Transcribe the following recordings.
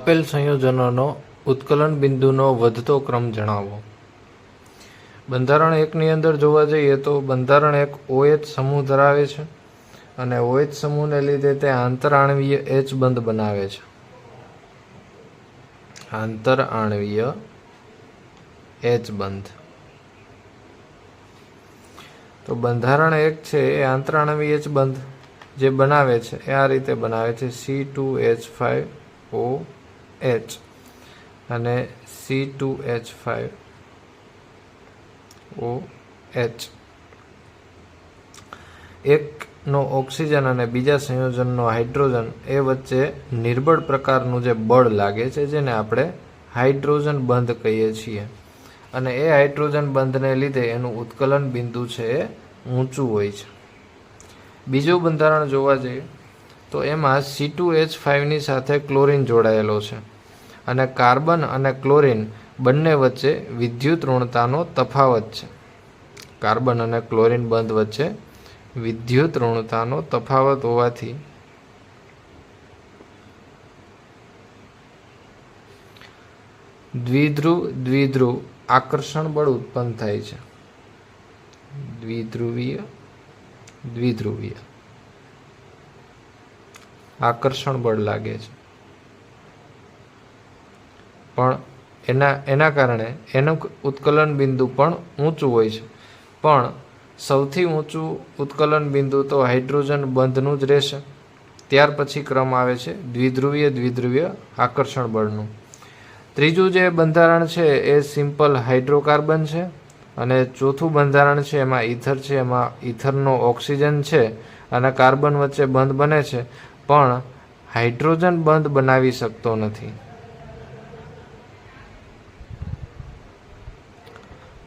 આપેલ સંયોજનોનો ઉત્કલન બિંદુનો વધતો ક્રમ જણાવો। બંધારણ 1 ની અંદર જોવા જઈએ તો બંધારણ 1 OH સમૂહ ધરાવે છે અને OH સમૂહને લીધે તે આંતરઆણવીય H બંધ બનાવે છે। આંતરઆણવીય H બંધ। તો બંધારણ 1 છે એ આંતરઆણવીય H બંધ જે બનાવે છે એ આ રીતે બનાવે છે C2H5OH અને C2H5OH। એકનો ઓક્સિજન અને બીજા સંયોજનનો હાઇડ્રોજન એ વચ્ચે નિર્બળ પ્રકારનું જે બળ લાગે છે જેને આપણે હાઇડ્રોજન બંધ કહીએ છીએ અને એ હાઇડ્રોજન બંધને લીધે એનું ઉત્કલન બિંદુ છે એ ઊંચું હોય છે। બીજું બંધારણ જોવા જઈએ તો એમાં C2H5 ની સાથે ક્લોરીન જોડાયેલો છે અને કાર્બન અને ક્લોરીન બંને વચ્ચે વિદ્યુત ઋણતાનો તફાવત છે। કાર્બન અને ક્લોરીન બંધ વચ્ચે વિદ્યુત ઋણતાનો તફાવત હોવાથી દ્વિધ્રુવ આકર્ષણ બળ ઉત્પન્ન થાય છે। દ્વિધ્રુવીય આકર્ષણ બળ લાગે છે પણ એના કારણે એનું ઉત્કલન બિંદુ પણ ઊંચું હોય છે પણ સૌથી ઊંચું ઉત્કલન બિંદુ તો હાઇડ્રોજન બંધનું જ રહેશે। ત્યાર પછી ક્રમ આવે છે દ્વિધ્રુવીય આકર્ષણ બળનું। ત્રીજું જે બંધારણ છે એ સિમ્પલ હાઇડ્રોકાર્બન છે અને ચોથું બંધારણ છે એમાં ઈથર છે। એમાં ઈથરનો ઓક્સિજન છે અને કાર્બન વચ્ચે બંધ બને છે પણ હાઇડ્રોજન બંધ બનાવી શકતો નથી।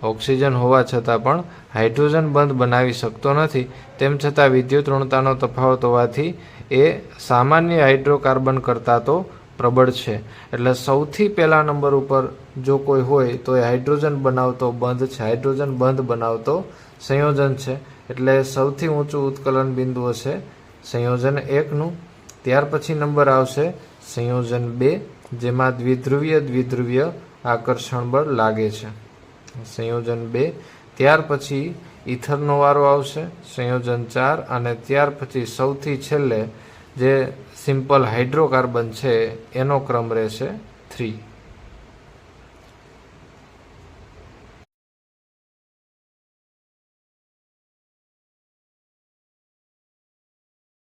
ઓક્સિજન હોવા છતાં પણ હાઇડ્રોજન બંધ બનાવી શકતો નથી। તેમ છતાં વિદ્યુત ઋણતાનો તફાવત હોવાથી એ સામાન્ય હાઇડ્રોકાર્બન કરતાં તો પ્રબળ છે। એટલે સૌથી પહેલા નંબર ઉપર જો કોઈ હોય તો એ હાઇડ્રોજન બનાવતો બંધ છે, હાઇડ્રોજન બંધ બનાવતો સંયોજન છે। એટલે સૌથી ઊંચું ઉત્કલન બિંદુ હશે સંયોજન 1નું। ત્યાર પછી નંબર આવશે સંયોજન 2 જેમાં દ્વિધ્રુવીય આકર્ષણ બળ લાગે છે, સંયોજન 2। ત્યાર પછી ઈથરનો વારો આવશે સંયોજન 4 અને ત્યાર પછી સૌથી છેલ્લે જે સિમ્પલ હાઇડ્રોકાર્બન છે એનો ક્રમ રહેશે 3।